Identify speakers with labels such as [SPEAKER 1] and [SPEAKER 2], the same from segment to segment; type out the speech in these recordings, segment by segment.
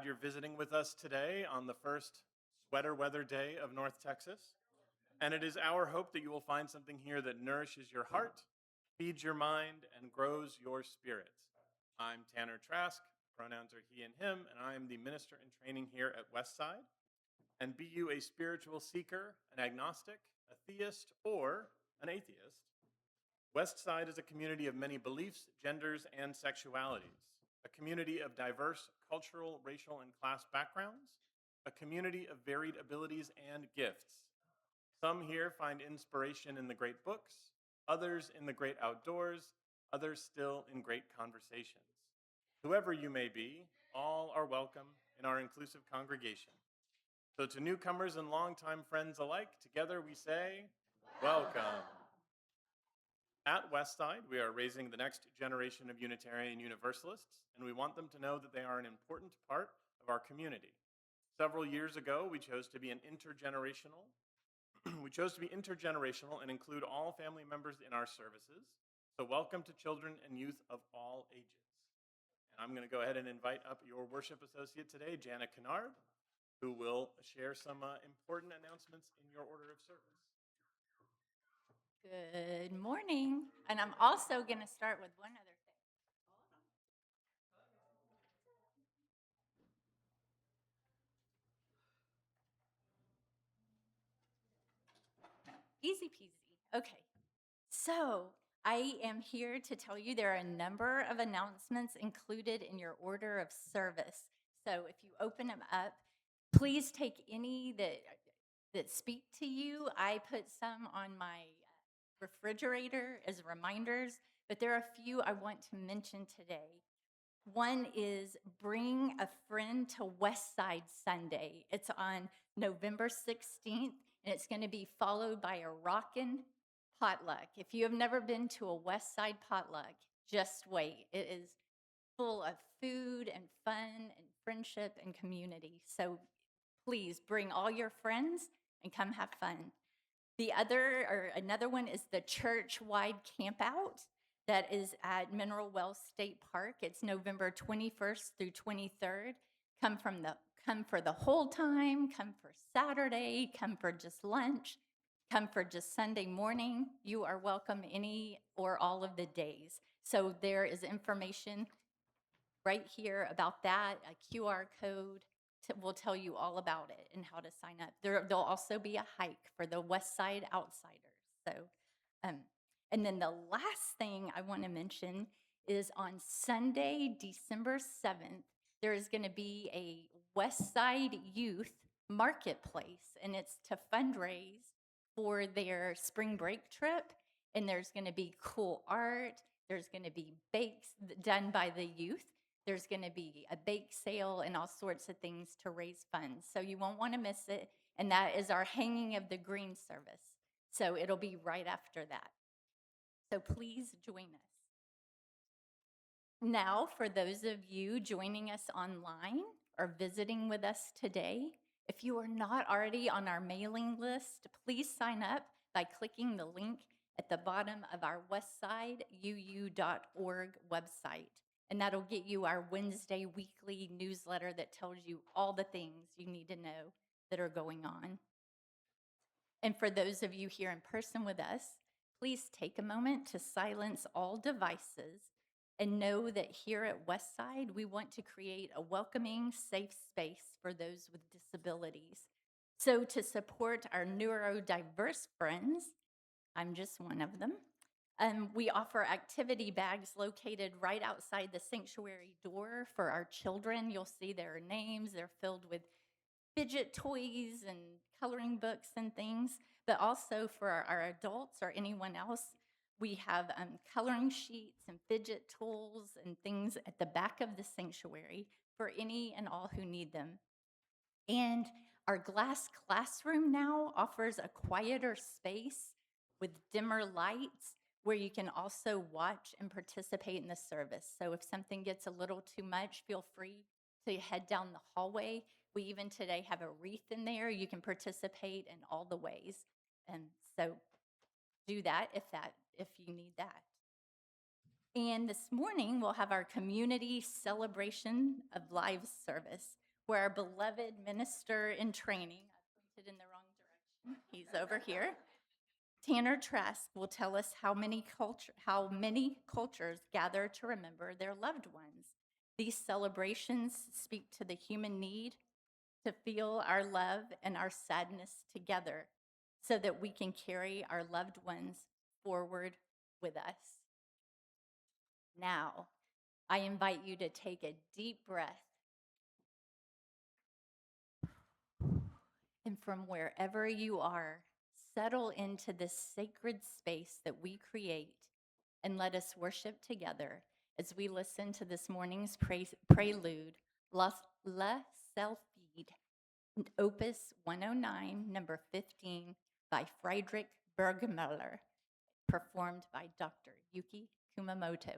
[SPEAKER 1] you're visiting with us today on the first sweater weather day of North Texas. And it is our hope that you will find something here that nourishes your heart, feeds your mind, and grows your spirit. I'm Tanner Trask, pronouns are he and him, and I am the minister in training here at Westside. And be you a spiritual seeker, an agnostic, a theist, or an atheist, Westside is a community of many beliefs, genders, and sexualities, a community of diverse cultural, racial, and class backgrounds, a community of varied abilities and gifts. Some here find inspiration in the great books, others in the great outdoors, others still in great conversations. Whoever you may be, all are welcome in our inclusive congregation. So to newcomers and longtime friends alike, together we say, welcome. At Westside, we are raising the next generation of Unitarian Universalists, and we want them to know that they are an important part of our community. Several years ago, we chose to be intergenerational and include all family members in our services. So welcome to children and youth of all ages. And I'm going to go ahead and invite up your worship associate today, Jana Kennard, who will share some important announcements in your order of service.
[SPEAKER 2] Good morning. And I'm also going to start with one other thing. Easy peasy. Okay. So I am here to tell you there are a number of announcements included in your order of service. So if you open them up, please take any that speak to you. I put some on my refrigerator as reminders, but there are a few I want to mention today. One is Bring a Friend to Westside Sunday. It's on November 16th, and it's going to be followed by a rockin' potluck. If you have never been to a Westside potluck, just wait. It is full of food and fun and friendship and community. So please bring all your friends and come have fun. Another one is the church-wide campout that is at Mineral Wells State Park. It's November 21st through 23rd. Come for the whole time, come for Saturday, come for just lunch, come for just Sunday morning. You are welcome any or all of the days. So there is information right here about that, a QR code will tell you all about it and how to sign up. There'll also be a hike for the Westside Outsiders. So, and then the last thing I want to mention is on Sunday, December 7th, there is going to be a Westside Youth Marketplace, and it's to fundraise for their spring break trip. And there's going to be cool art. There's going to be bakes done by the youth. There's going to be a bake sale and all sorts of things to raise funds. So you won't want to miss it. And that is our hanging of the green service. So it'll be right after that. So please join us. Now, for those of you joining us online or visiting with us today, if you are not already on our mailing list, please sign up by clicking the link at the bottom of our westsideu.org website. And that'll get you our Wednesday weekly newsletter that tells you all the things you need to know that are going on. And for those of you here in person with us, please take a moment to silence all devices and know that here at Westside, we want to create a welcoming, safe space for those with disabilities. So to support our neurodiverse friends, I'm just one of them, we offer activity bags located right outside the sanctuary door for our children. You'll see their names. They're filled with fidget toys and coloring books and things. But also for our adults or anyone else, we have coloring sheets and fidget tools and things at the back of the sanctuary for any and all who need them. And our glass classroom now offers a quieter space with dimmer lights where you can also watch and participate in the service. So if something gets a little too much, feel free to head down the hallway. We even today have a wreath in there. You can participate in all the ways. And so do that if you need that. And this morning, we'll have our community celebration of live service. where our beloved minister in training, I pointed in the wrong direction, he's over here, Tanner Trask will tell us how many cultures gather to remember their loved ones. These celebrations speak to the human need to feel our love and our sadness together so that we can carry our loved ones forward with us. Now, I invite you to take a deep breath, and from wherever you are, settle into this sacred space that we create, and let us worship together as we listen to this morning's prelude, La Selfie, Opus 109, number 15, by Friedrich Bergmüller, performed by Dr. Yuki Kumamoto.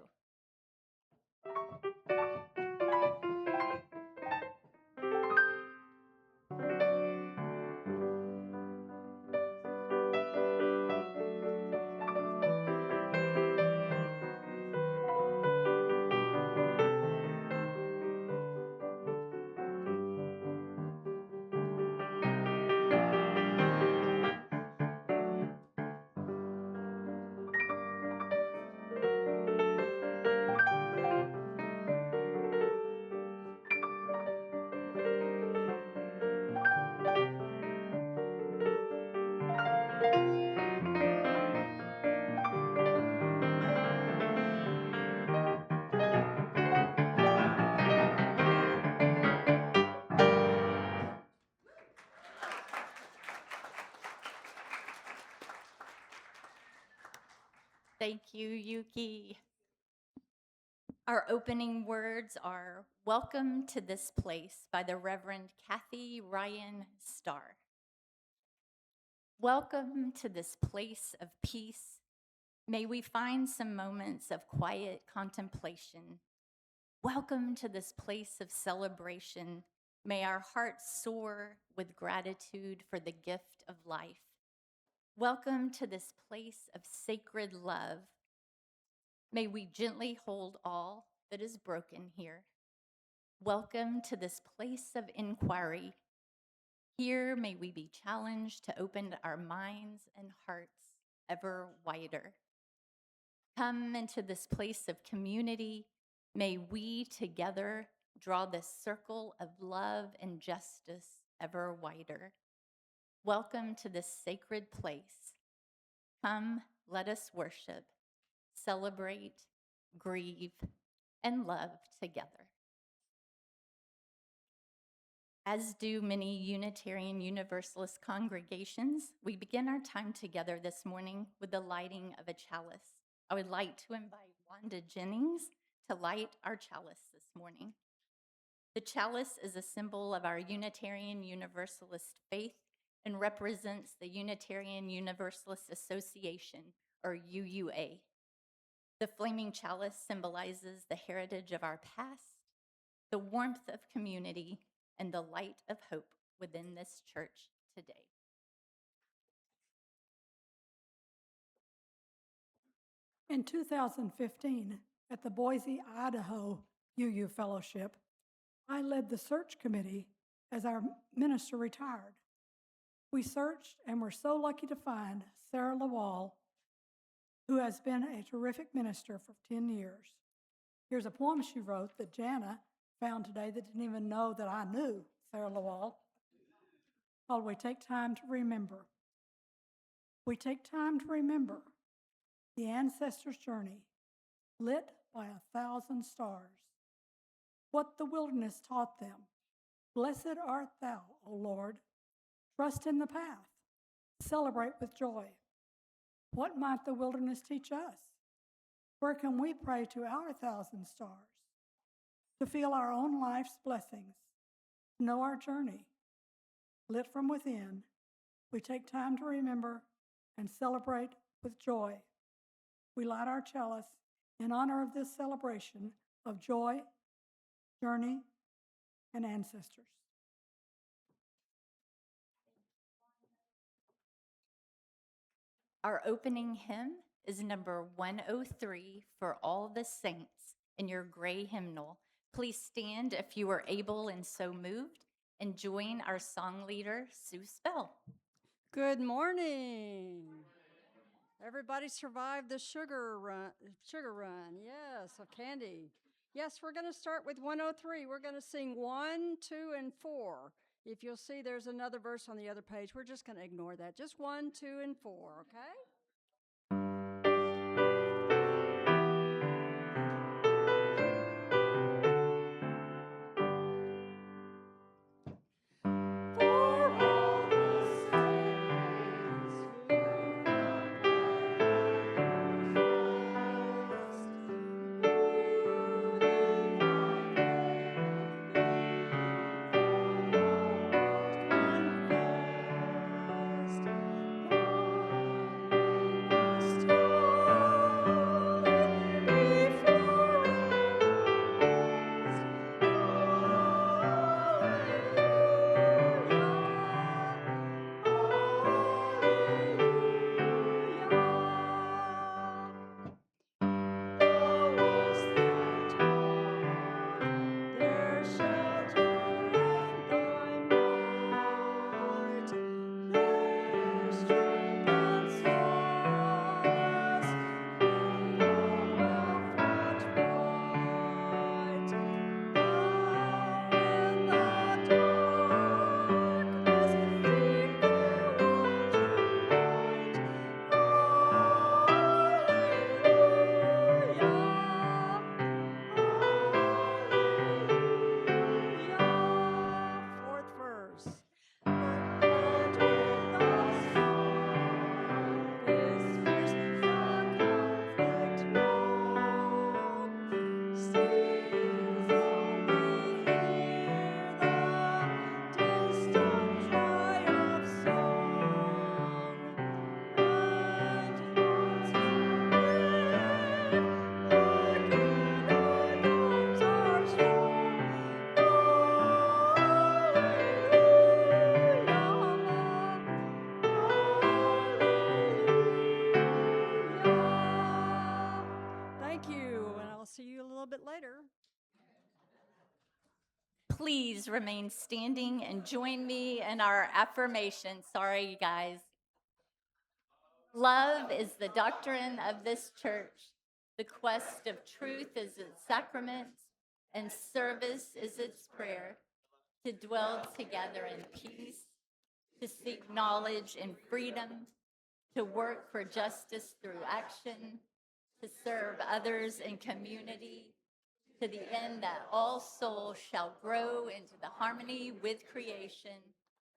[SPEAKER 2] Thank you, Yuki. Our opening words are "Welcome to this Place" by the Reverend Kathy Ryan Starr. Welcome to this place of peace. May we find some moments of quiet contemplation. Welcome to this place of celebration. May our hearts soar with gratitude for the gift of life. Welcome to this place of sacred love. May we gently hold all that is broken here. Welcome to this place of inquiry. Here may we be challenged to open our minds and hearts ever wider. Come into this place of community. May we together draw this circle of love and justice ever wider. Welcome to this sacred place. Come, let us worship, celebrate, grieve, and love together. As do many Unitarian Universalist congregations, we begin our time together this morning with the lighting of a chalice. I would like to invite Wanda Jennings to light our chalice this morning. The chalice is a symbol of our Unitarian Universalist faith and represents the Unitarian Universalist Association, or UUA. The flaming chalice symbolizes the heritage of our past, the warmth of community, and the light of hope within this church today.
[SPEAKER 3] In 2015, at the Boise, Idaho UU Fellowship, I led the search committee as our minister retired. We searched and were so lucky to find Sarah Lawal, who has been a terrific minister for 10 years. Here's a poem she wrote that Jana found today that didn't even know that I knew Sarah Lawal, called "We Take Time to Remember." We take time to remember the ancestors' journey, lit by 1,000 stars. What the wilderness taught them. Blessed art thou, O Lord. Trust in the path. Celebrate with joy. What might the wilderness teach us? Where can we pray to our 1,000 stars? To feel our own life's blessings, to know our journey. Lit from within, we take time to remember and celebrate with joy. We light our chalice in honor of this celebration of joy, journey, and ancestors.
[SPEAKER 2] Our opening hymn is number 103, "For All the Saints," in your gray hymnal, Please stand if you are able and so moved, and join our song leader, Sue Spell.
[SPEAKER 4] Good morning. Everybody survived the sugar run. Yes, so Candy. Yes, we're going to start with 103. We're going to sing 1, 2, and 4. If you'll see, there's another verse on the other page. We're just going to ignore that. Just 1, 2, and 4, okay? Later.
[SPEAKER 2] Please remain standing and join me in our affirmation. Sorry, you guys. Love is the doctrine of this church. The quest of truth is its sacrament, and service is its prayer. To dwell together in peace, to seek knowledge and freedom, to work for justice through action, to serve others in community, to the end that all souls shall grow into the harmony with creation.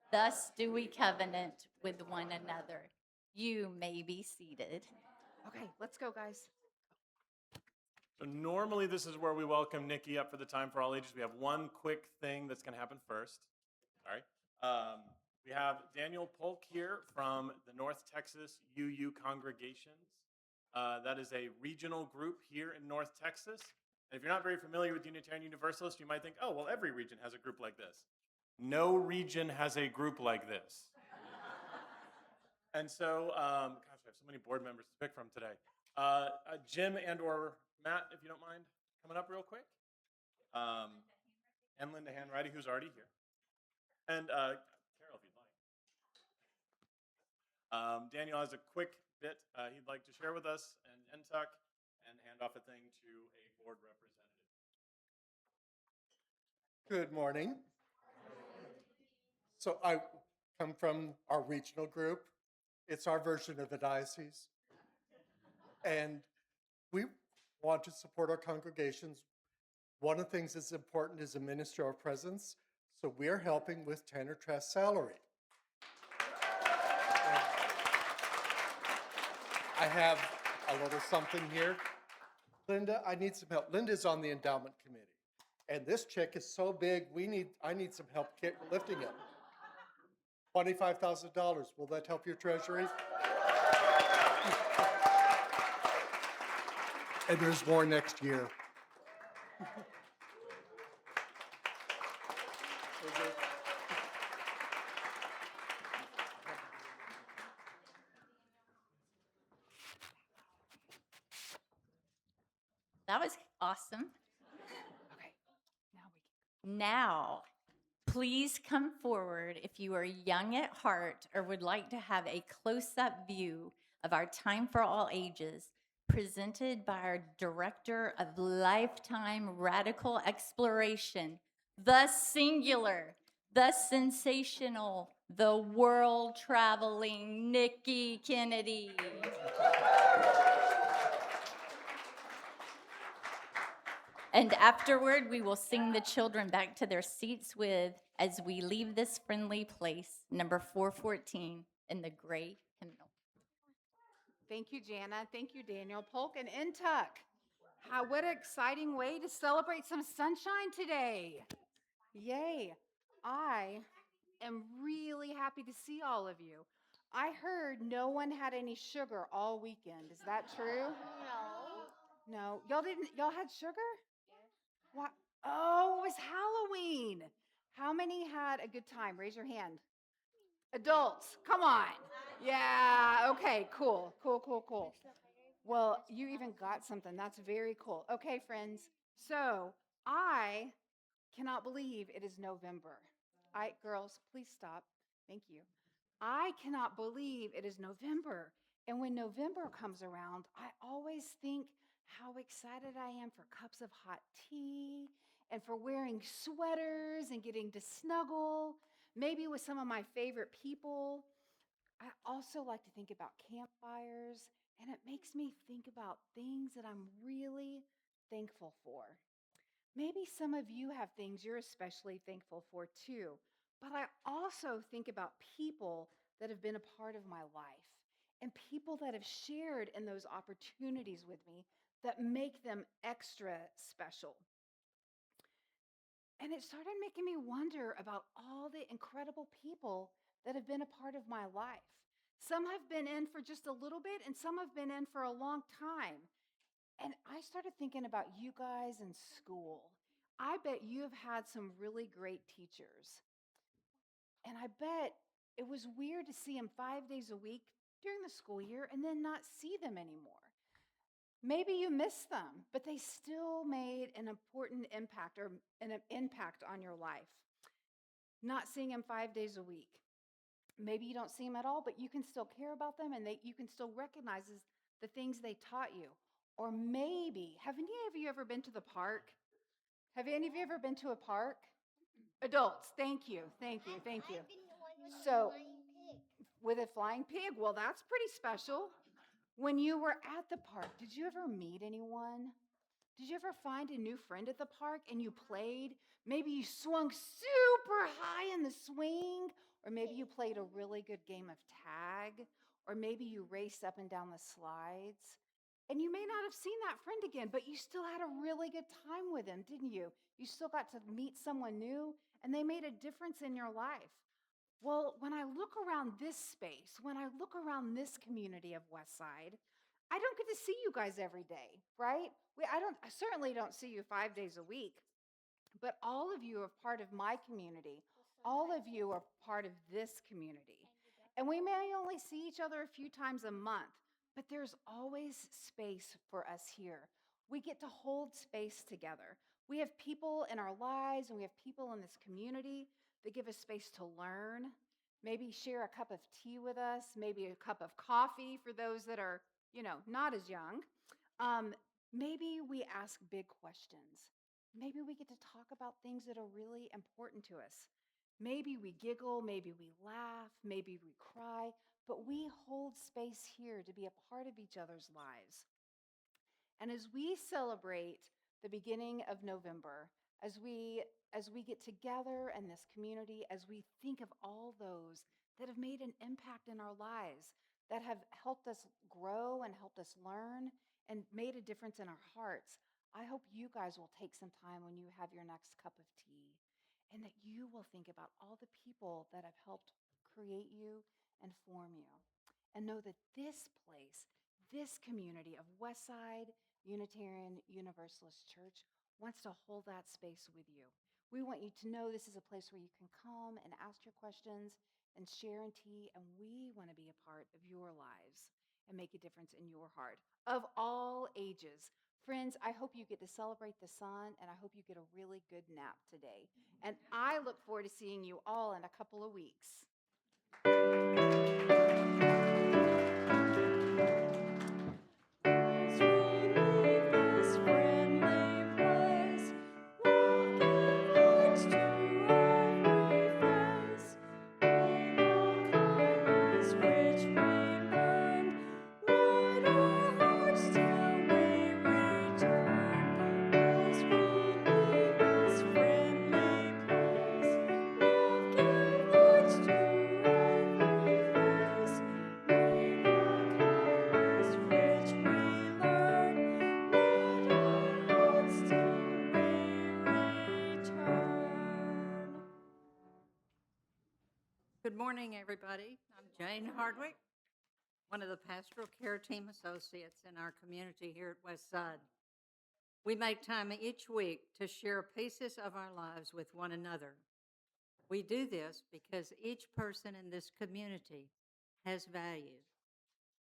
[SPEAKER 2] Thus do we covenant with one another. You may be seated.
[SPEAKER 5] Okay, let's go, guys.
[SPEAKER 1] So normally this is where we welcome Nikki up for the Time for All Ages. We have one quick thing that's going to happen first. Sorry. We have Daniel Polk here from the North Texas UU congregations. That is a regional group here in North Texas. And if you're not very familiar with Unitarian Universalists, you might think, oh, well, every region has a group like this. No region has a group like this. And so, gosh, I have so many board members to pick from today. Jim and or Matt, if you don't mind, coming up real quick. And Linda Hanratty, who's already here. And Carol, if you'd like. Daniel has a quick bit he'd like to share with us and NTUC and hand off a thing to a board representative.
[SPEAKER 6] Good morning. So I come from our regional group. It's our version of the diocese. And we want to support our congregations. One of the things that's important is a ministerial presence. So we're helping with Tanner Trask's salary. I have a little something here. Linda, I need some help. Linda's on the endowment committee. And this check is so big, I need some help lifting it. $25,000. Will that help your treasury? And there's more next year.
[SPEAKER 2] That was awesome.
[SPEAKER 5] Okay.
[SPEAKER 2] Now, please come forward if you are young at heart or would like to have a close-up view of our Time for All Ages, presented by our Director of Lifetime Radical Exploration, the singular, the sensational, the world-traveling Nikki Kennedy. And afterward, we will sing the children back to their seats with As We Leave This Friendly Place, number 414 in the gray hymnal.
[SPEAKER 5] Thank you, Jana. Thank you, Daniel. Polk and Intuck. What an exciting way to celebrate some sunshine today. Yay. I am really happy to see all of you. I heard no one had any sugar all weekend. Is that true? No. Y'all had sugar? What? Oh, it was Halloween. How many had a good time? Raise your hand. Adults, come on. Yeah, okay, cool. Well, you even got something. That's very cool. Okay, friends. So I cannot believe it is November. Girls, please stop. Thank you. I cannot believe it is November. And when November comes around, I always think how excited I am for cups of hot tea and for wearing sweaters and getting to snuggle, maybe with some of my favorite people. I also like to think about campfires, and it makes me think about things that I'm really thankful for. Maybe some of you have things you're especially thankful for too, but I also think about people that have been a part of my life and people that have shared in those opportunities with me that make them extra special. And it started making me wonder about all the incredible people that have been a part of my life. Some have been in for just a little bit, and some have been in for a long time. And I started thinking about you guys in school. I bet you have had some really great teachers. And I bet it was weird to see them 5 days a week during the school year and then not see them anymore. Maybe you miss them, but they still made an important impact or an impact on your life. Not seeing them 5 days a week. Maybe you don't see them at all, but you can still care about them and you can still recognize the things they taught you. Or maybe, have any of you ever been to the park? Have any of you ever been to a park? Adults, thank you. So, with a flying pig, well, that's pretty special. When you were at the park, did you ever meet anyone? Did you ever find a new friend at the park and you played? Maybe you swung super high in the swing, or maybe you played a really good game of tag, or maybe you raced up and down the slides. And you may not have seen that friend again, but you still had a really good time with them, didn't you? You still got to meet someone new, and they made a difference in your life. Well, when I look around this space, when I look around this community of Westside, I don't get to see you guys every day, right? I certainly don't see you 5 days a week, but all of you are part of my community. All of you are part of this community. And we may only see each other a few times a month, but there's always space for us here. We get to hold space together. We have people in our lives and we have people in this community that give us space to learn, maybe share a cup of tea with us, maybe a cup of coffee for those that are, not as young. Maybe we ask big questions. Maybe we get to talk about things that are really important to us. Maybe we giggle, maybe we laugh, maybe we cry, but we hold space here to be a part of each other's lives. And as we celebrate the beginning of November, as we get together in this community, as we think of all those that have made an impact in our lives, that have helped us grow and helped us learn and made a difference in our hearts, I hope you guys will take some time when you have your next cup of tea and that you will think about all the people that have helped create you and form you. And know that this place, this community of Westside Unitarian Universalist Church wants to hold that space with you. We want you to know this is a place where you can come and ask your questions and share in tea, and we want to be a part of your lives and make a difference in your heart of all ages, Friends, I hope you get to celebrate the sun, and I hope you get a really good nap today. And I look forward to seeing you all in a couple of weeks.
[SPEAKER 4] As we leave this friendly place, love give lights to every face. May the kindness which we learned light our hearts till we return. As we leave this friendly place, love give lights to every face. May the kindness which we learn light our hearts till we return.
[SPEAKER 7] Good morning, everybody. I'm Jane Hardwick, one of the Pastoral Care Team Associates in our community here at Westside. We make time each week to share pieces of our lives with one another. We do this because each person in this community has value.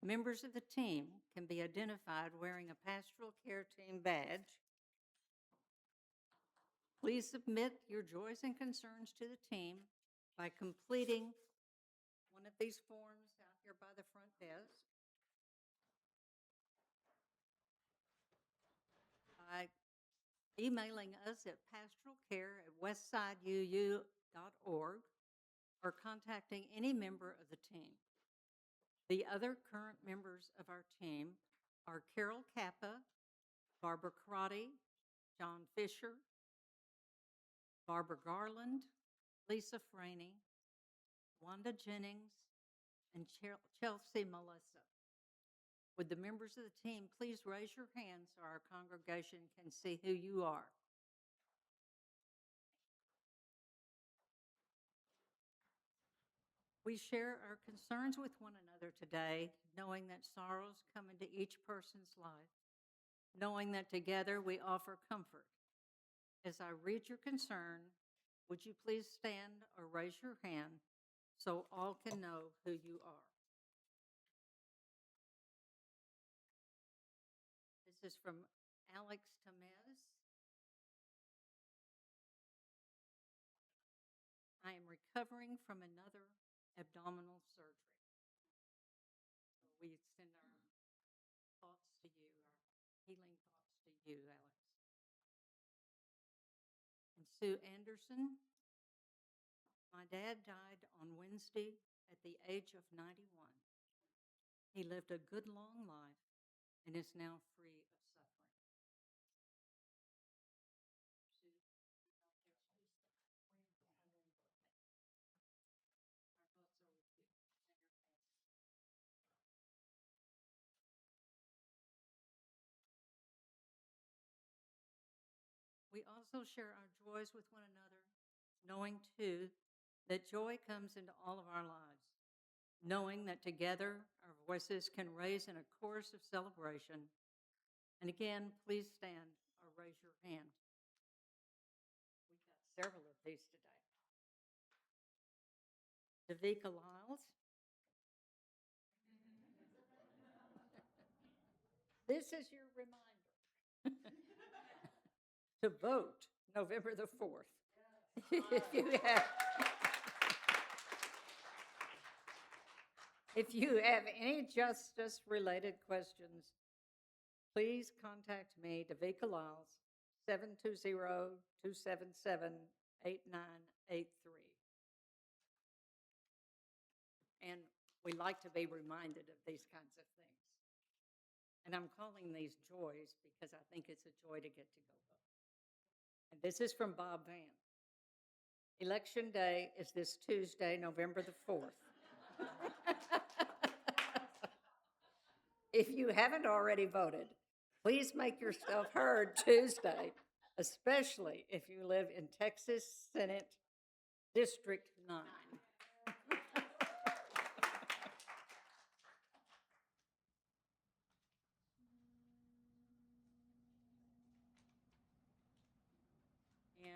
[SPEAKER 7] Members of the team can be identified wearing a Pastoral Care Team badge. Please submit your joys and concerns to the team by completing one of these forms out here by the front desk. By emailing us at pastoralcare@westsideu.org or contacting any member of the team. The other current members of our team are Carol Kappa, Barbara Crotty, John Fisher, Barbara Garland, Lisa Franey, Wanda Jennings, and Chelsea Melissa. Would the members of the team please raise your hand so our congregation can see who you are? We share our concerns with one another today, knowing that sorrows come into each person's life, knowing that together we offer comfort. As I read your concern, would you please stand or raise your hand so all can know who you are? This is from Alex Tamez. I am recovering from another abdominal surgery. So we send our thoughts to you, our healing thoughts to you, Alex. And Sue Anderson, my dad died on Wednesday at the age of 91. He lived a good long life and is now free of suffering. We also share our joys with one another, knowing too that joy comes into all of our lives, knowing that together our voices can raise in a chorus of celebration. And again, please stand or raise your hand. We've got several of these today. Davika Lyles. This is your reminder to vote November the 4th. If you have any justice-related questions, please contact me, Davika Lyles, 720-277-8983. And we like to be reminded of these kinds of things. And I'm calling these joys because I think it's a joy to get to go vote. And this is from Bob Van. Election day is this Tuesday, November the 4th. If you haven't already voted, please make yourself heard Tuesday, especially if you live in Texas Senate District 9.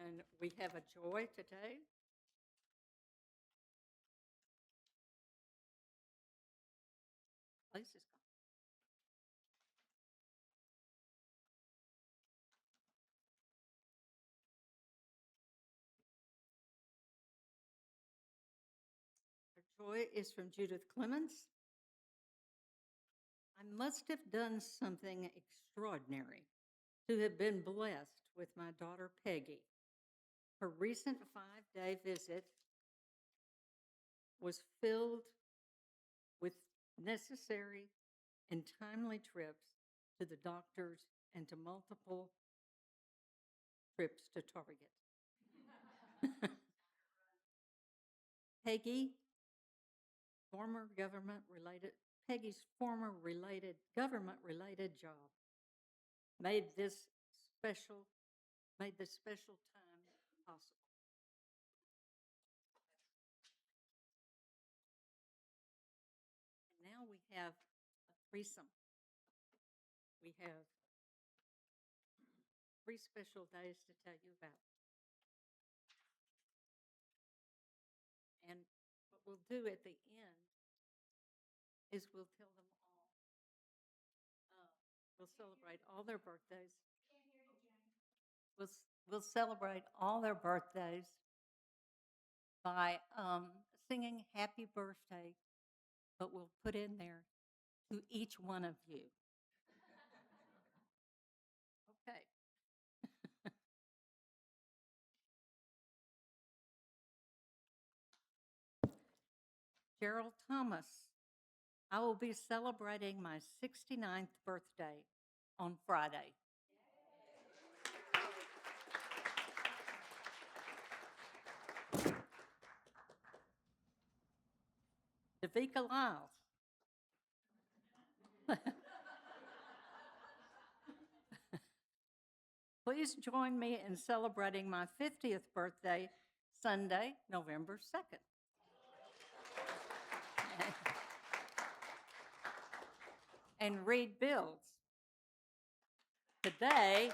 [SPEAKER 7] And we have a joy today. Place is gone. Joy is from Judith Clemens. I must have done something extraordinary to have been blessed with my daughter Peggy. Her recent 5-day visit was filled with necessary and timely trips to the doctors and to multiple trips to Target. Peggy's former government-related job made this special time possible. And now we have a threesome. We have 3 special days to tell you about. And what we'll do at the end is we'll tell them all. We'll celebrate all their birthdays. We'll celebrate all their birthdays by singing happy birthday, but we'll put in there to each one of you. Okay. Gerald Thomas, I will be celebrating my 69th birthday on Friday. Davika Lyles. Please join me in celebrating my 50th birthday, Sunday, November 2nd. And read bills. Today,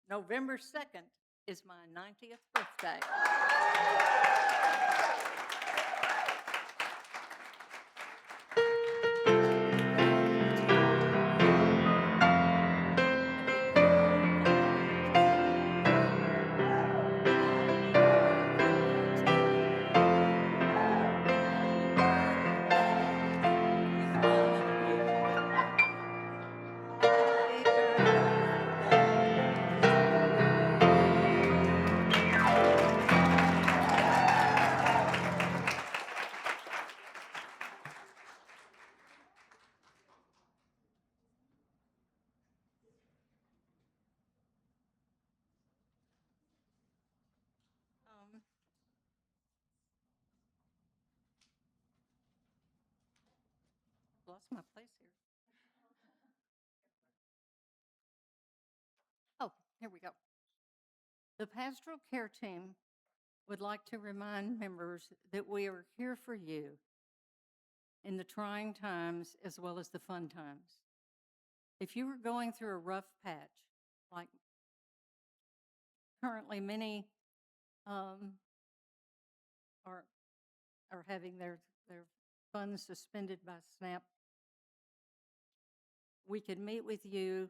[SPEAKER 7] November 2nd, is my 90th birthday. Lost my place here. Oh, here we go. The pastoral care team would like to remind members that we are here for you in the trying times as well as the fun times. If you are going through a rough patch, like currently many are having their funds suspended by SNAP, we can meet with you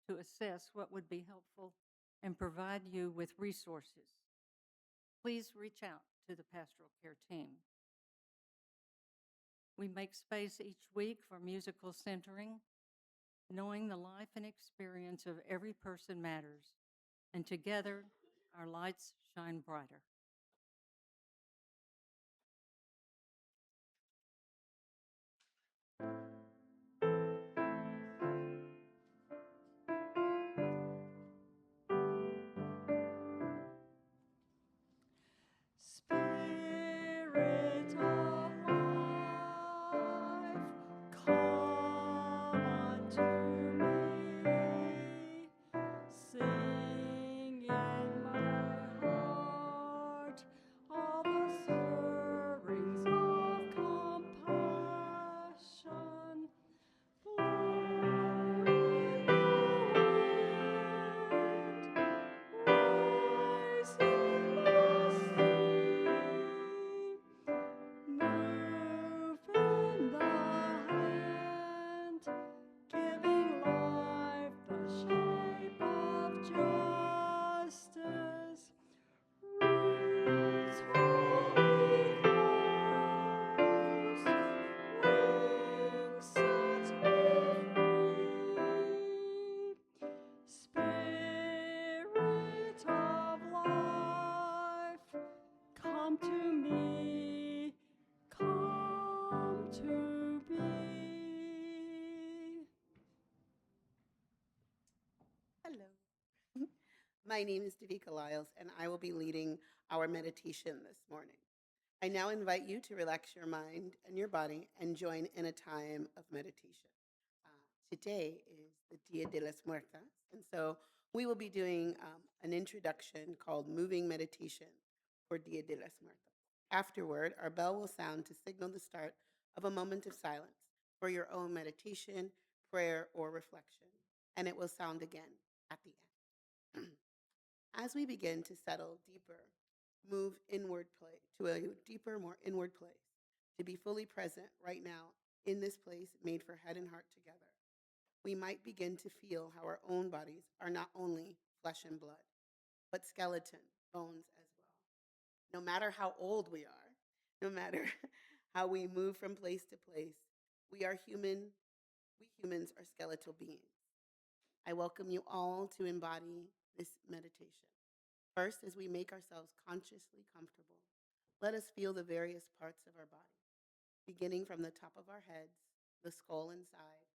[SPEAKER 7] to assess what would be helpful and provide you with resources. Please reach out to the pastoral care team. We make space each week for musical centering, knowing the life and experience of every person matters, and together our lights shine brighter.
[SPEAKER 8] Spirit of life, come unto me. Sing in my heart.
[SPEAKER 9] My name is Davika Lyles, and I will be leading our meditation this morning. I now invite you to relax your mind and your body and join in a time of meditation. Today is the Dia de las Muertas, and so we will be doing an introduction called Moving Meditation for Dia de las Muertas. Afterward, our bell will sound to signal the start of a moment of silence for your own meditation, prayer, or reflection, and it will sound again at the end. As we begin to settle deeper, move inward to a deeper, more inward place, to be fully present right now in this place made for head and heart together, we might begin to feel how our own bodies are not only flesh and blood, but skeleton, bones as well. No matter how old we are, no matter how we move from place to place, we are human. We humans are skeletal beings. I welcome you all to embody this meditation. First, as we make ourselves consciously comfortable, let us feel the various parts of our body, beginning from the top of our heads, the skull inside,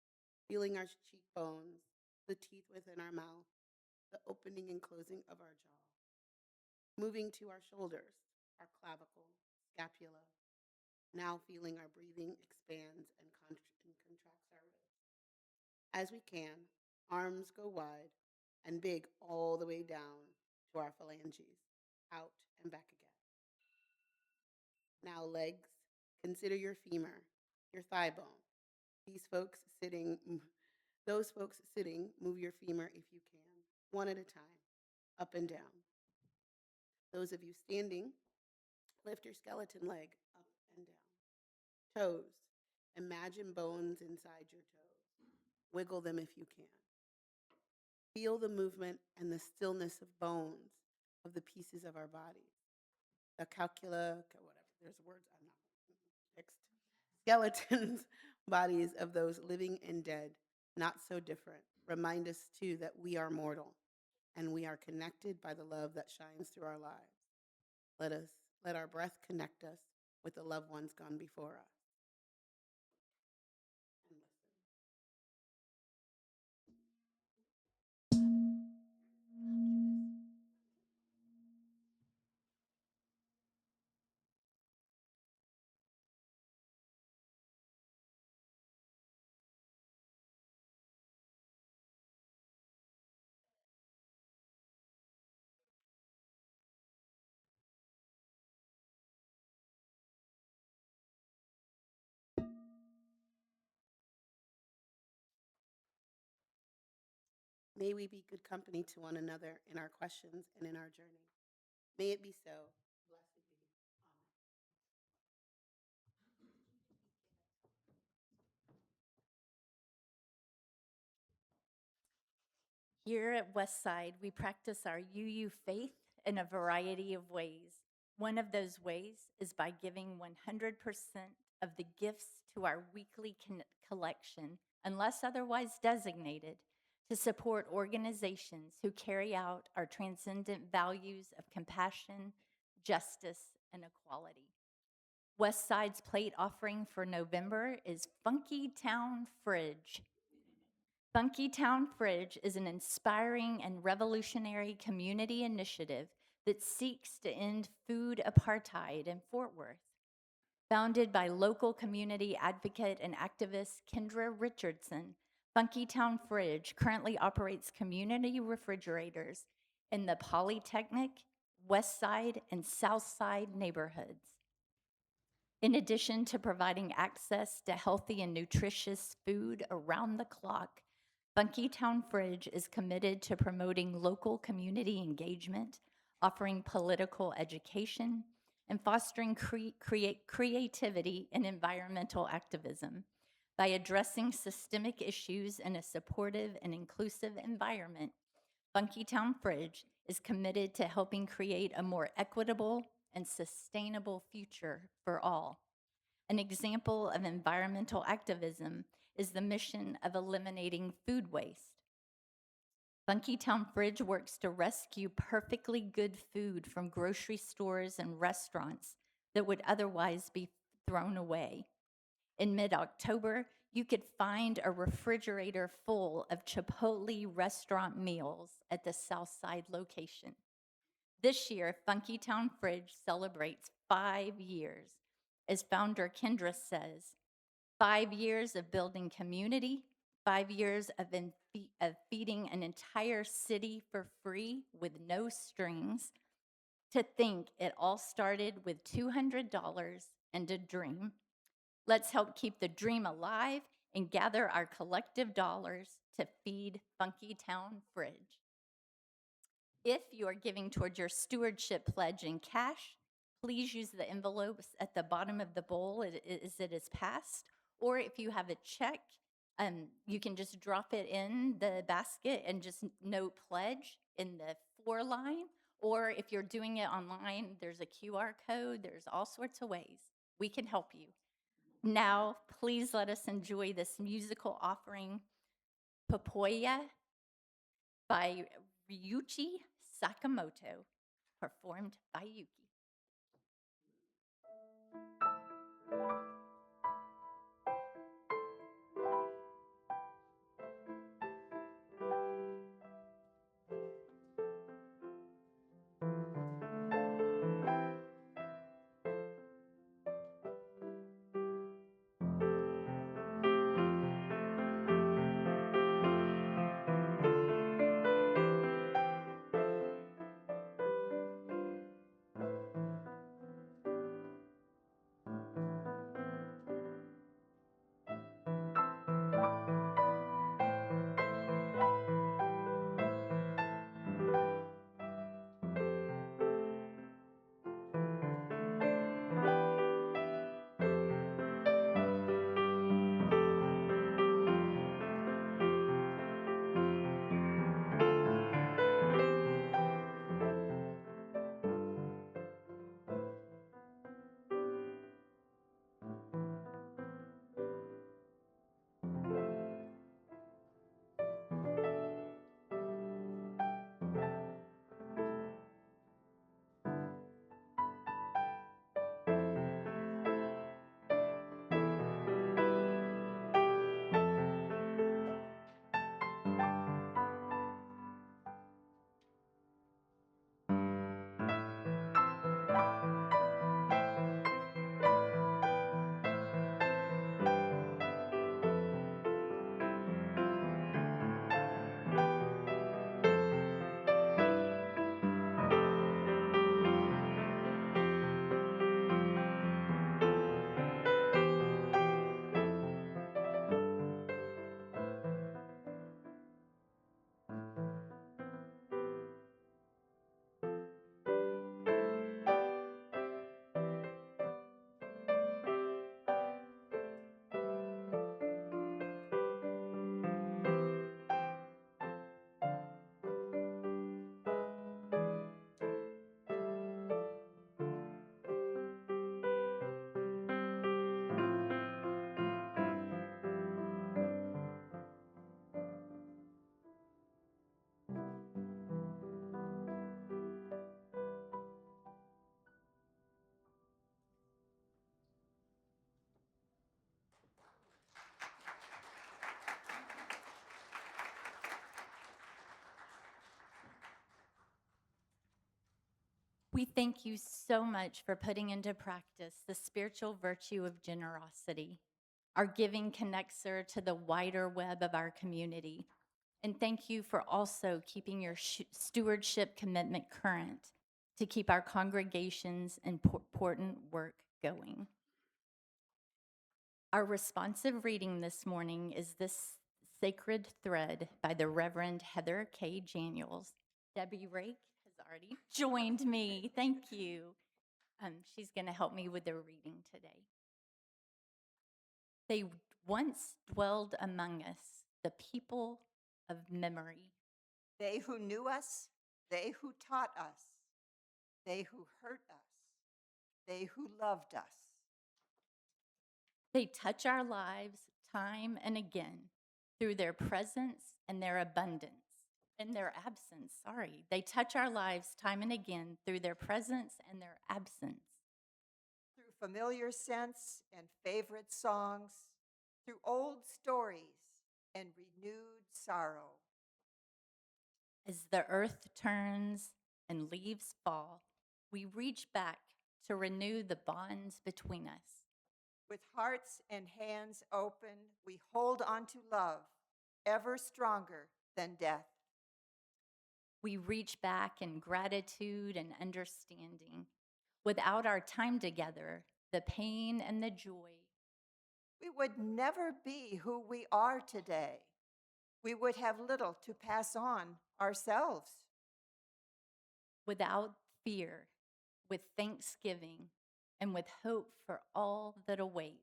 [SPEAKER 9] feeling our cheekbones, the teeth within our mouth, the opening and closing of our jaw. Moving to our shoulders, our clavicle, scapula, now feeling our breathing expands and contracts our ribs. As we can, arms go wide and big all the way down to our phalanges, out and back again. Now legs, consider your femur, your thigh bone. Those folks sitting, move your femur if you can, one at a time, up and down. Those of you standing, lift your skeleton leg up and down. Toes, imagine bones inside your toes. Wiggle them if you can. Feel the movement and the stillness of bones of the pieces of our bodies. The calcula, whatever, there's words I'm not fixed. Skeletons, bodies of those living and dead, not so different, remind us too that we are mortal and we are connected by the love that shines through our lives. Let our breath connect us with the loved ones gone before us. And listen. May we be good company to one another in our questions and in our journey. May it be so. Blessed be.
[SPEAKER 2] Here at Westside, we practice our UU faith in a variety of ways. One of those ways is by giving 100% of the gifts to our weekly collection, unless otherwise designated, to support organizations who carry out our transcendent values of compassion, justice, and equality. Westside's plate offering for November is Funky Town Fridge. Funky Town Fridge is an inspiring and revolutionary community initiative that seeks to end food apartheid in Fort Worth. Founded by local community advocate and activist Kendra Richardson, Funky Town Fridge currently operates community refrigerators in the Polytechnic, Westside, and Southside neighborhoods. In addition to providing access to healthy and nutritious food around the clock, Funky Town Fridge is committed to promoting local community engagement, offering political education, and fostering creativity and environmental activism. By addressing systemic issues in a supportive and inclusive environment, Funky Town Fridge is committed to helping create a more equitable and sustainable future for all. An example of environmental activism is the mission of eliminating food waste. Funky Town Fridge works to rescue perfectly good food from grocery stores and restaurants that would otherwise be thrown away. In mid-October, you could find a refrigerator full of Chipotle restaurant meals at the Southside location. This year, Funky Town Fridge celebrates 5 years. As founder Kendra says, 5 years of building community, 5 years of feeding an entire city for free with no strings. To think it all started with $200 and a dream. Let's help keep the dream alive and gather our collective dollars to feed Funky Town Fridge. If you are giving towards your stewardship pledge in cash, please use the envelopes at the bottom of the bowl as it is passed. Or if you have a check, you can just drop it in the basket and just note pledge in the for line. Or if you're doing it online, there's a QR code. There's all sorts of ways we can help you. Now, please let us enjoy this musical offering, Papoya by Ryuichi Sakamoto, performed by Yuki. We thank you so much for putting into practice the spiritual virtue of generosity. Our giving connects her to the wider web of our community. And thank you for also keeping your stewardship commitment current to keep our congregation's important work going. Our responsive reading this morning is this Sacred Thread by the Reverend Heather K. Daniels. Debbie Rake has already joined me. Thank you. She's going to help me with the reading today. They once dwelled among us, the people of memory.
[SPEAKER 10] They who knew us, they who taught us, they who hurt us, they who loved us.
[SPEAKER 2] They touch our lives time and again through their presence and their abundance. In their absence, sorry. They touch our lives time and again through their presence and their absence.
[SPEAKER 10] Through familiar scents and favorite songs, through old stories and renewed sorrow.
[SPEAKER 2] As the earth turns and leaves fall, we reach back to renew the bonds between us.
[SPEAKER 10] With hearts and hands open, we hold on to love, ever stronger than death.
[SPEAKER 2] We reach back in gratitude and understanding. Without our time together, the pain and the joy,
[SPEAKER 10] We would never be who we are today. We would have little to pass on ourselves.
[SPEAKER 2] without fear, with thanksgiving, and with hope for all that awaits.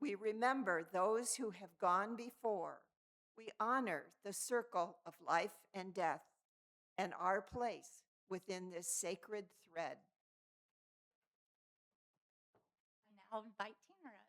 [SPEAKER 10] We remember those who have gone before. We honor the circle of life and death and our place within this sacred thread.
[SPEAKER 2] I now invite Tanner up.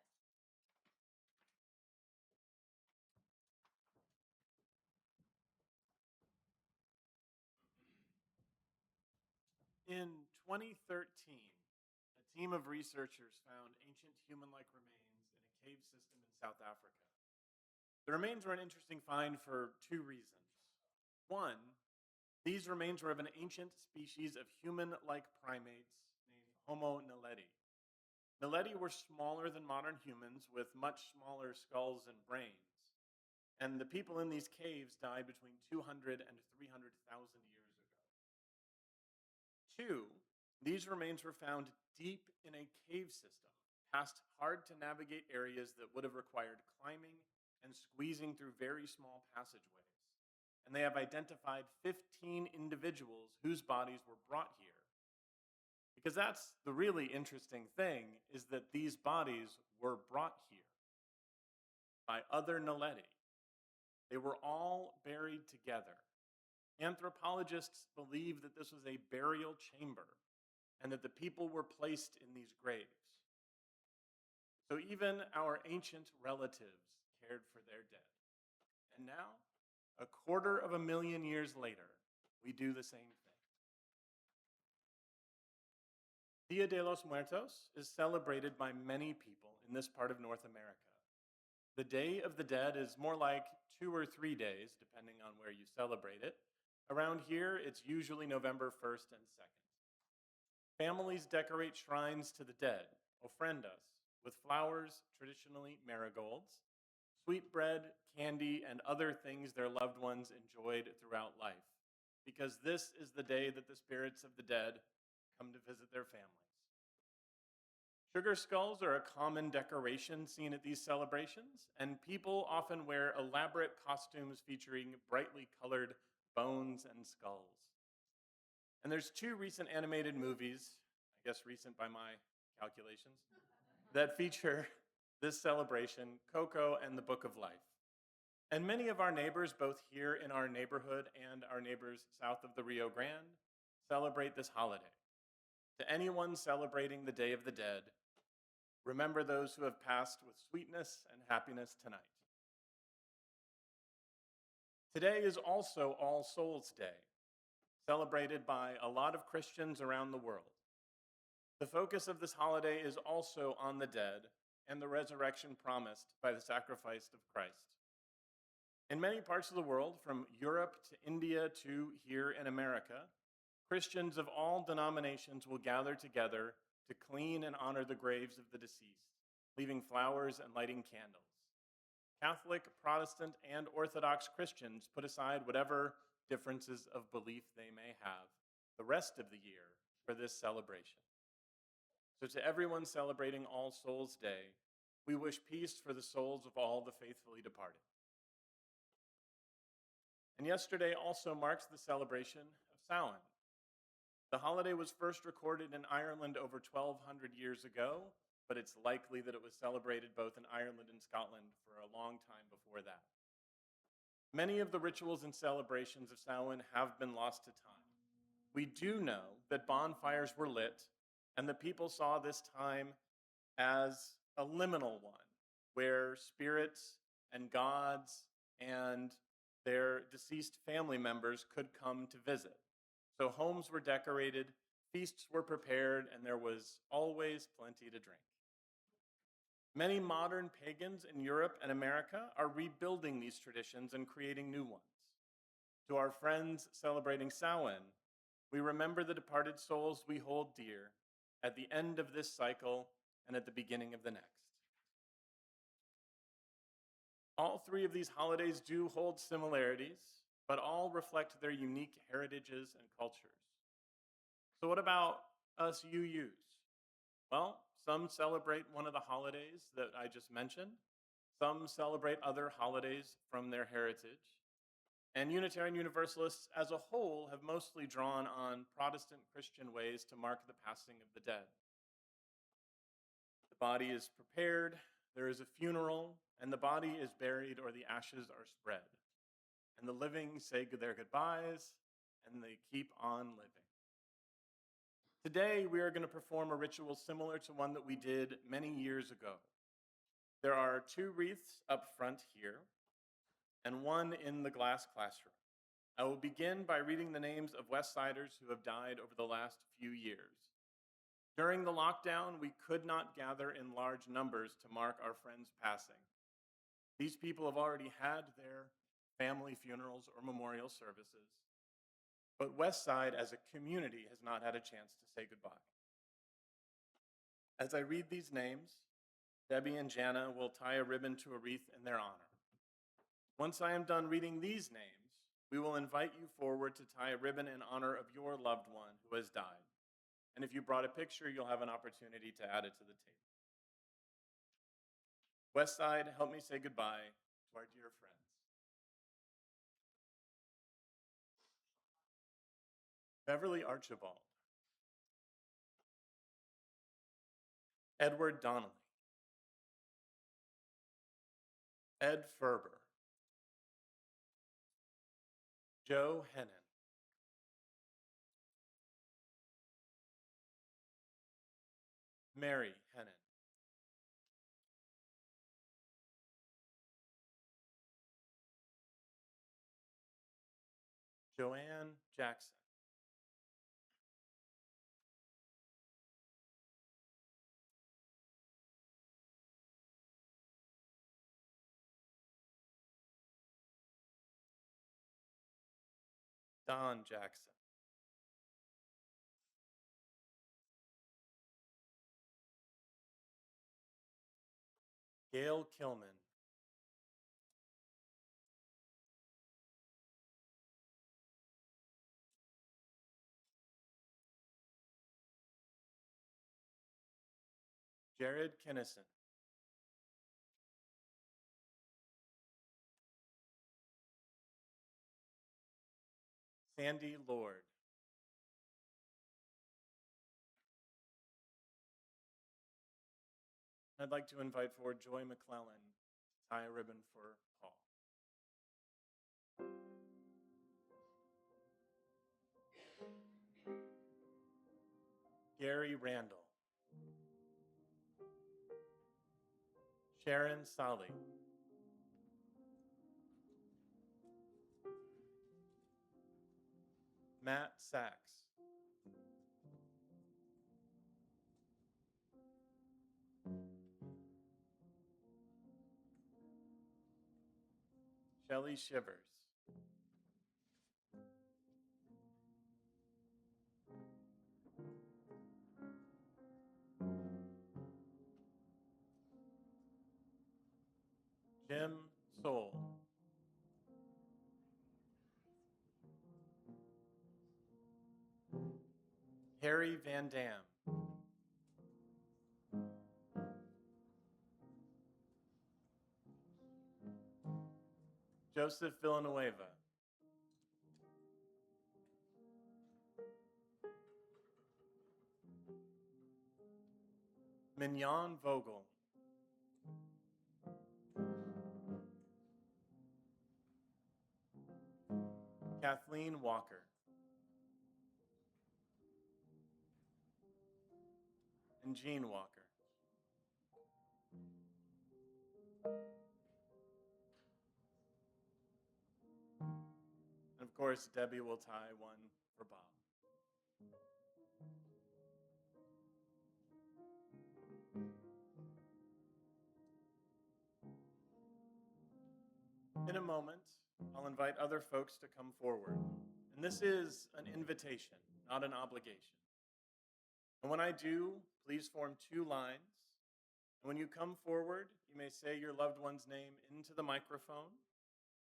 [SPEAKER 1] In 2013, a team of researchers found ancient human-like remains in a cave system in South Africa. The remains were an interesting find for two reasons. One, these remains were of an ancient species of human-like primates named Homo naledi. Naledi were smaller than modern humans with much smaller skulls and brains. And the people in these caves died between 200 and 300,000 years ago. Two, these remains were found deep in a cave system, past hard-to-navigate areas that would have required climbing and squeezing through very small passageways. And they have identified 15 individuals whose bodies were brought here. Because that's the really interesting thing, is that these bodies were brought here by other Naledi. They were all buried together. Anthropologists believe that this was a burial chamber and that the people were placed in these graves. So even our ancient relatives cared for their dead. And now, 250,000 years later, we do the same thing. Dia de los Muertos is celebrated by many people in this part of North America. The Day of the Dead is more like 2 or 3 days, depending on where you celebrate it. Around here, it's usually November 1st and 2nd. Families decorate shrines to the dead, ofrendas, with flowers, traditionally marigolds, sweetbread, candy, and other things their loved ones enjoyed throughout life, because this is the day that the spirits of the dead come to visit their families. Sugar skulls are a common decoration seen at these celebrations, and people often wear elaborate costumes featuring brightly colored bones and skulls. And there's 2 recent animated movies, I guess recent by my calculations, that feature this celebration, Coco and the Book of Life. And many of our neighbors, both here in our neighborhood and our neighbors south of the Rio Grande, celebrate this holiday. To anyone celebrating the Day of the Dead, remember those who have passed with sweetness and happiness tonight. Today is also All Souls Day, celebrated by a lot of Christians around the world. The focus of this holiday is also on the dead and the resurrection promised by the sacrifice of Christ. In many parts of the world, from Europe to India to here in America, Christians of all denominations will gather together to clean and honor the graves of the deceased, leaving flowers and lighting candles. Catholic, Protestant, and Orthodox Christians put aside whatever differences of belief they may have the rest of the year for this celebration. So to everyone celebrating All Souls Day, we wish peace for the souls of all the faithfully departed. And yesterday also marks the celebration of Samhain. The holiday was first recorded in Ireland over 1,200 years ago, but it's likely that it was celebrated both in Ireland and Scotland for a long time before that. Many of the rituals and celebrations of Samhain have been lost to time. We do know that bonfires were lit, and the people saw this time as a liminal one, where spirits and gods and their deceased family members could come to visit. So homes were decorated, Feasts were prepared, and there was always plenty to drink. Many modern pagans in Europe and America are rebuilding these traditions and creating new ones. To our friends celebrating Samhain, we remember the departed souls we hold dear at the end of this cycle and at the beginning of the next. All three of these holidays do hold similarities, but all reflect their unique heritages and cultures. So what about us UUs? Well, some celebrate one of the holidays that I just mentioned. Some celebrate other holidays from their heritage. And Unitarian Universalists as a whole have mostly drawn on Protestant Christian ways to mark the passing of the dead. The body is prepared, there is a funeral, and the body is buried or the ashes are spread. And the living say their goodbyes, and they keep on living. Today, we are going to perform a ritual similar to one that we did many years ago. There are 2 wreaths up front here, and 1 in the glass classroom. I will begin by reading the names of Westsiders who have died over the last few years. During the lockdown, we could not gather in large numbers to mark our friends' passing. These people have already had their family funerals or memorial services, but Westside as a community has not had a chance to say goodbye. As I read these names, Debbie and Jana will tie a ribbon to a wreath in their honor. Once I am done reading these names, we will invite you forward to tie a ribbon in honor of your loved one who has died. And if you brought a picture, you'll have an opportunity to add it to the table. Westside, help me say goodbye to our dear friends. Beverly Archibald. Edward Donnelly. Ed Ferber. Joe Hennon. Mary Hennon. Joanne Jackson. Don Jackson. Gail Kilman. Jared Kinnison. Sandy Lord. I'd like to invite forward Joy McClellan to tie a ribbon for Paul. Gary Randall. Sharon Solly. Matt Sachs. Shelley Shivers. Jim Soul. Harry Van Dam. Joseph Villanueva. Mignon Vogel. Kathleen Walker. And Jean Walker. And of course, Debbie will tie one for Bob. moment, I'll invite other folks to come forward. And this is an invitation, not an obligation. And when I do, please form 2 lines. And when you come forward, you may say your loved one's name into the microphone,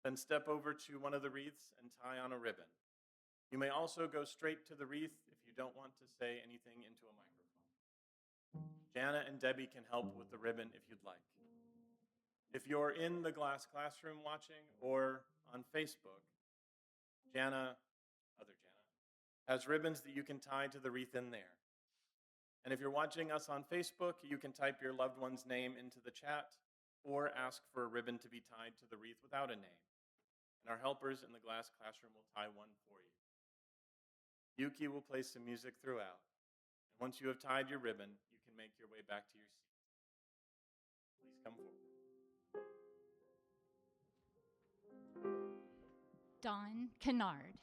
[SPEAKER 1] then step over to one of the wreaths and tie on a ribbon. You may also go straight to the wreath if you don't want to say anything into a microphone. Jana and Debbie can help with the ribbon if you'd like. If you're in the glass classroom watching or on Facebook, Jana, has ribbons that you can tie to the wreath in there. And if you're watching us on Facebook, you can type your loved one's name into the chat or ask for a ribbon to be tied to the wreath without a name. And our helpers in the glass classroom will tie one for you. Yuki will play some music throughout. And once you have tied your ribbon, you can make your way back to your seat. Please come forward.
[SPEAKER 2] Don Kennard.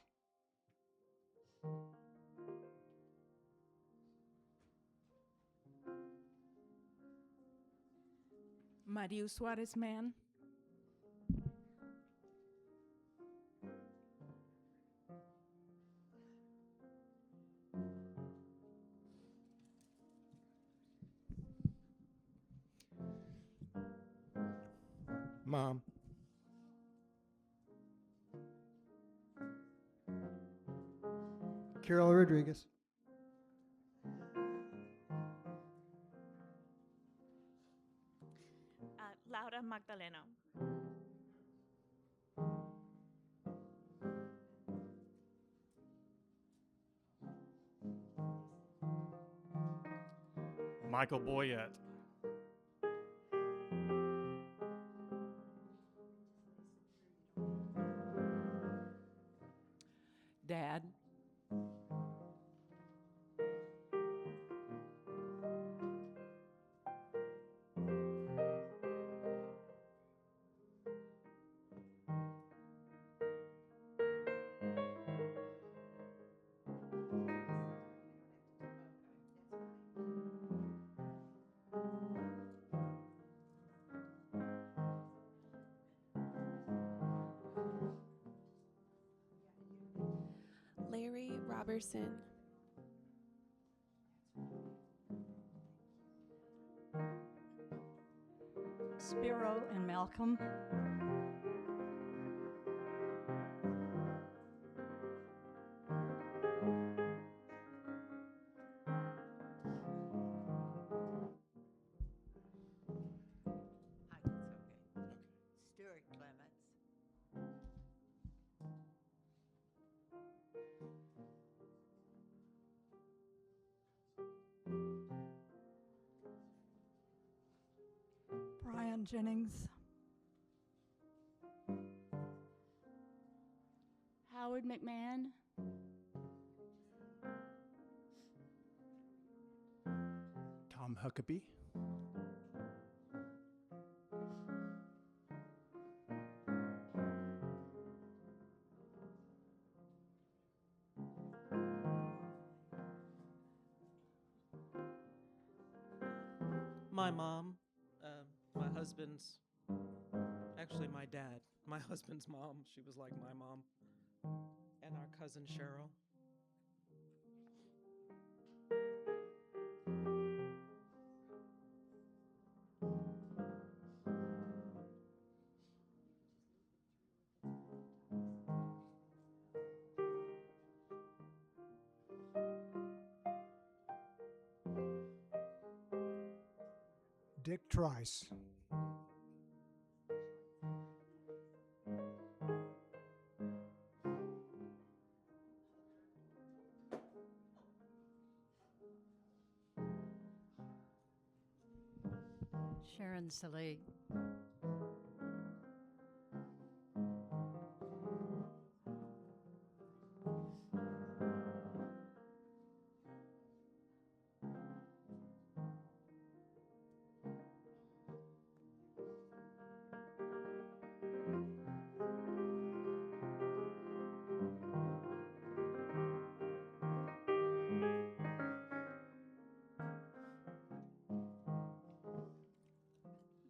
[SPEAKER 11] Mario Suarez Man.
[SPEAKER 12] Mom. Carol Rodriguez.
[SPEAKER 11] Laura Magdalena.
[SPEAKER 13] Michael Boyette.
[SPEAKER 11] Dad.
[SPEAKER 14] Larry Robertson.
[SPEAKER 3] Spiro and Malcolm.
[SPEAKER 10] Stuart Clements.
[SPEAKER 3] Brian Jennings.
[SPEAKER 2] Howard McMahon.
[SPEAKER 12] Tom Huckabee.
[SPEAKER 8] My mom, my husband's, actually my dad, my husband's mom, she was like my mom, and our cousin Cheryl.
[SPEAKER 12] Dick Trice.
[SPEAKER 4] Sharon Salee.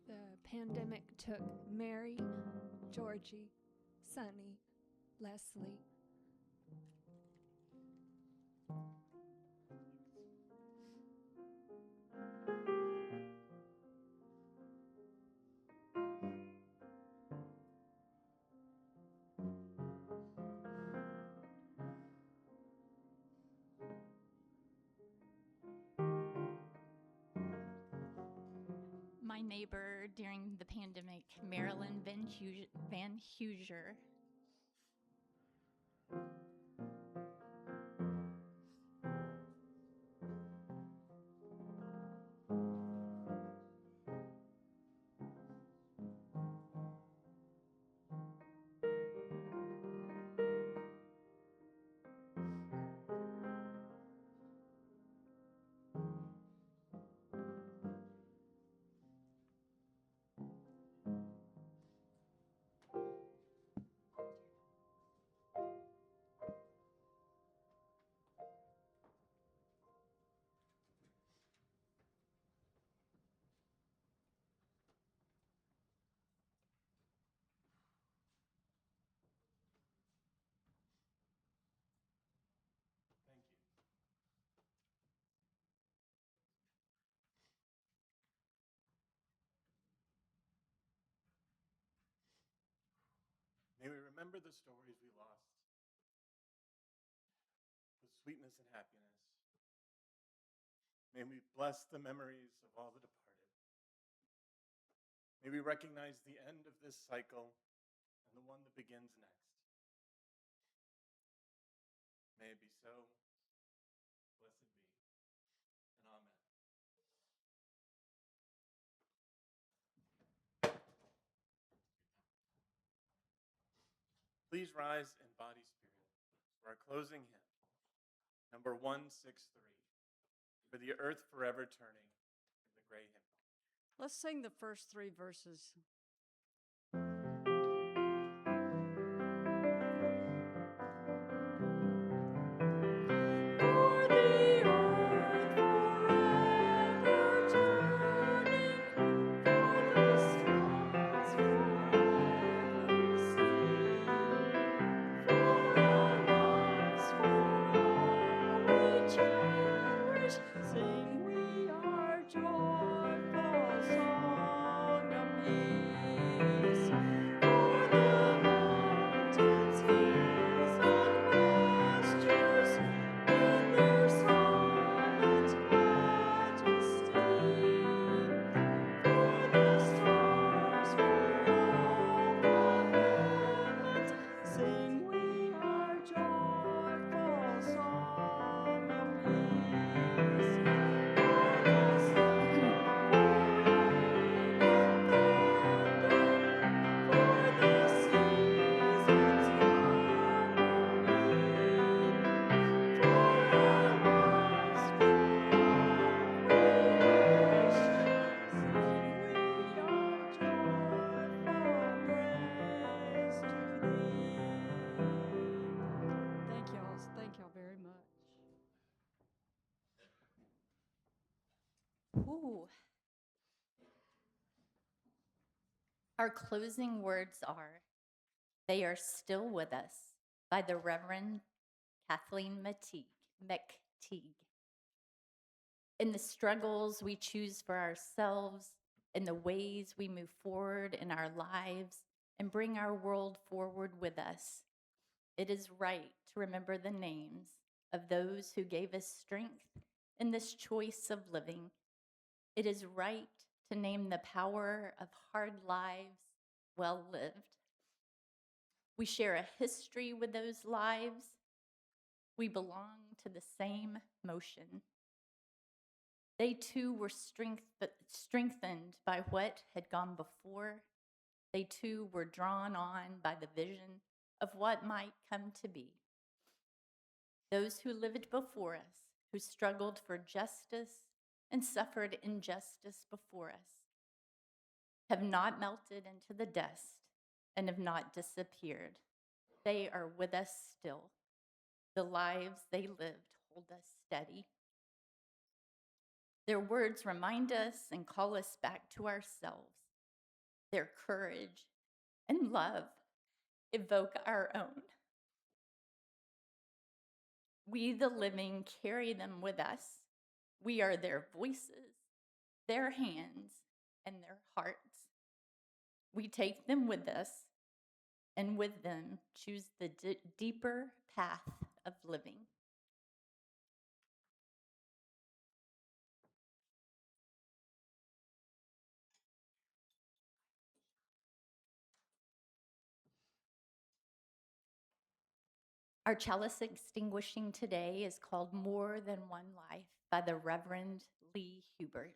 [SPEAKER 14] The pandemic took Mary, Georgie, Sunny, Leslie.
[SPEAKER 2] My neighbor during the pandemic, Marilyn Van Huger.
[SPEAKER 1] Thank you. May we remember the stories we lost with sweetness and happiness. May we bless the memories of all the departed. May we recognize the end of this cycle and the one that begins next. May it be so. Blessed be. And amen. Please rise in body spirit for our closing hymn, number 163, for the earth forever turning, the gray hymn.
[SPEAKER 4] Let's sing the first three verses. Sing we our joyful song of peace. For the mountains, hills, and pastures, in their silent majesty. For the stars, for all the heavens, sing we our joyful song of peace. Thank y'all very much.
[SPEAKER 2] Ooh. Our closing words are, "They Are Still With Us" by the Reverend Kathleen McTeague. In the struggles we choose for ourselves, in the ways we move forward in our lives and bring our world forward with us, it is right to remember the names of those who gave us strength in this choice of living. It is right to name the power of hard lives well lived. We share a history with those lives. We belong to the same motion. They too were strengthened by what had gone before. They too were drawn on by the vision of what might come to be. Those who lived before us, who struggled for justice and suffered injustice before us, have not melted into the dust and have not disappeared. They are with us still. The lives they lived hold us steady. Their words remind us and call us back to ourselves. Their courage and love evoke our own. We, the living, carry them with us. We are their voices, their hands, and their hearts. We take them with us, and with them choose the deeper path of living. Our chalice extinguishing today is called More Than One Life by the Reverend Lee Hubert.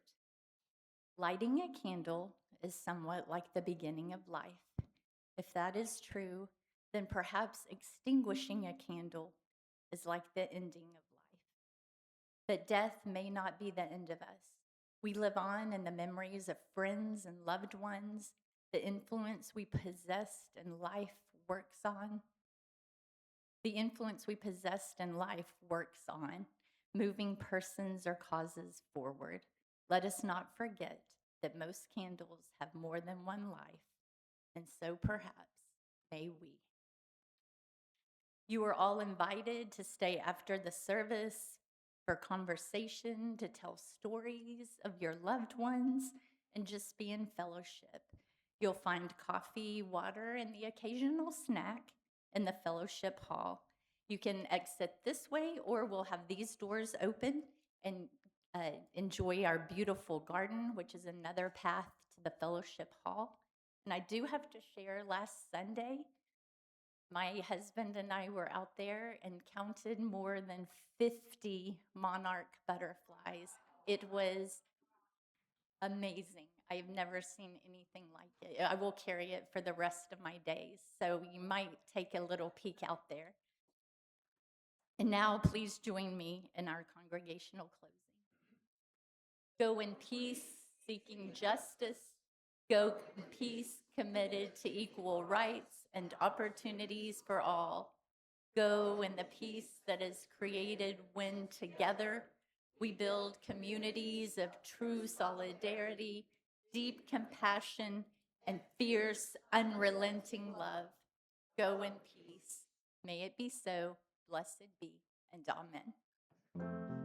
[SPEAKER 2] Lighting a candle is somewhat like the beginning of life. If that is true, then perhaps extinguishing a candle is like the ending of life. But death may not be the end of us. We live on in the memories of friends and loved ones, the influence we possessed and life works on. The influence we possessed in life works on, moving persons or causes forward. Let us not forget that most candles have more than one life, and so perhaps may we. You are all invited to stay after the service for conversation, to tell stories of your loved ones, and just be in fellowship. You'll find coffee, water, and the occasional snack in the fellowship hall. You can exit this way, or we'll have these doors open and enjoy our beautiful garden, which is another path to the fellowship hall. And I do have to share, last Sunday, my husband and I were out there and counted more than 50 monarch butterflies. It was amazing. I've never seen anything like it. I will carry it for the rest of my days, so you might take a little peek out there. And now please join me in our congregational closing. Go in peace, seeking justice. Go in peace, committed to equal rights and opportunities for all. Go in the peace that is created when together we build communities of true solidarity, deep compassion, and fierce, unrelenting love. Go in peace. May it be so. Blessed be, and amen.